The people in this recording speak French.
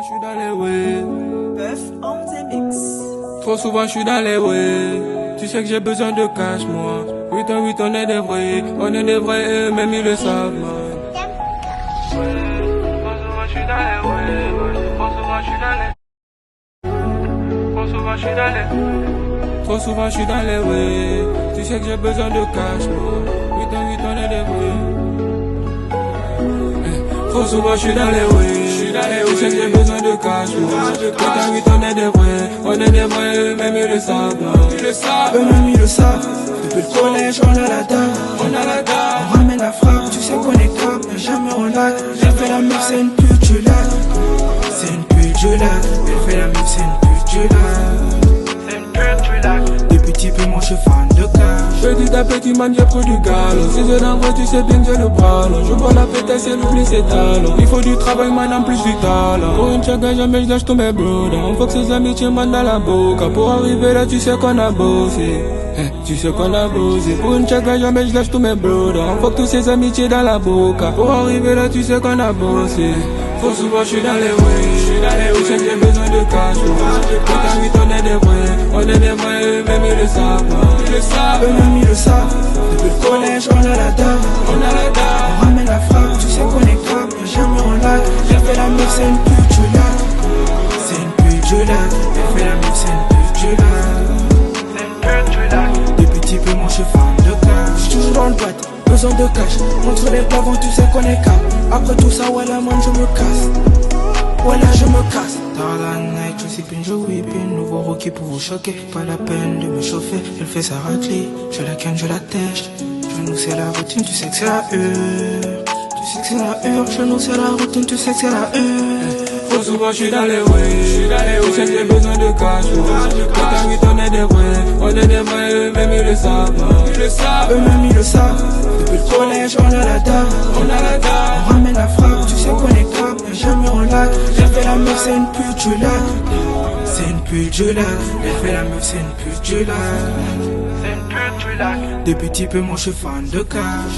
je suis dans les way. Bœuf on the mix. Trop souvent je suis dans les way. Tu sais que j'ai besoin de cash moi. 8 en 8 on est des vrais. On est des vrais, même ils le savent man. Trop souvent je suis dans les way. Trop souvent je suis dans les. Trop souvent je suis dans les. Trop souvent je suis dans les way. Tu sais que j'ai besoin de cash moi. 8 en 8 on est des vrais. Trop souvent je suis dans les way. Tu sais que j'ai besoin de cash moi. 8 en 8 on est des vrais. On est des vrais, même ils le savent. Eux-mêmes ils le savent. Depuis le collège on a la dalle. On ramène la frappe. Tu sais qu'on est cap, mais jamais on lag. Elle fait la meuf, c'est une pute du lac. C'est une pute du lac. Elle fait la meuf, c'est une pute du lac. Depuis petit peu moi je suis fan de cash. Petit à petit man j'ai pris du galon. Si je l'envoie tu sais bien que j'ai le bras long. Je vois la pétasse et l'oublie ses talons. Il faut du travail man en plus du talent. Pour une chaga jamais je lâche tous mes brothers. On faut que ses amitiés man dans la boca. Pour arriver là tu sais qu'on a bossé. Tu sais qu'on a bossé. Pour une chaga jamais je lâche tous mes brothers. On faut que tous ces amitiés dans la boca. Pour arriver là tu sais qu'on a bossé. Trop souvent je suis dans les way. Tu sais que j'ai besoin de cash. Quand t'as 8 on est des vrais. On est des vrais, même ils le savent. Eux-mêmes ils le savent. Depuis le collège on a la dalle. On ramène la frappe. Tu sais qu'on est cap, mais jamais on lag. Elle fait la meuf, c'est une pute du lac. C'est une pute du lac. Elle fait la meuf, c'est une pute du lac. Depuis petit peu moi je suis fan de cash. J'suis toujours dans le bat, besoin de cash. Montre les pavons, tu sais qu'on est cap. Après tout ça, ouais la man je me casse. Ouais là je me casse. Dans la night, je sippin, je whippin. Nouveau rookie pour vous choquer. Pas la peine de me chauffer. Elle fait sa raclée. Je la canne, je la tèche. Je nous c'est la routine, tu sais que c'est la heure. Tu sais que c'est la heure. Je nous c'est la routine, tu sais que c'est la heure. Trop souvent je suis dans les way. Tu sais que j'ai besoin de cash. Quand t'as 8 on est des vrais. On est des vrais, même ils le savent. Eux-mêmes ils le savent. Depuis le collège on a la dalle. On ramène la frappe. Tu sais qu'on est cap, mais jamais on lag. Elle fait la meuf, c'est une pute du lac. C'est une pute du lac. Elle fait la meuf, c'est une pute du lac. Depuis petit peu moi je suis fan de cash.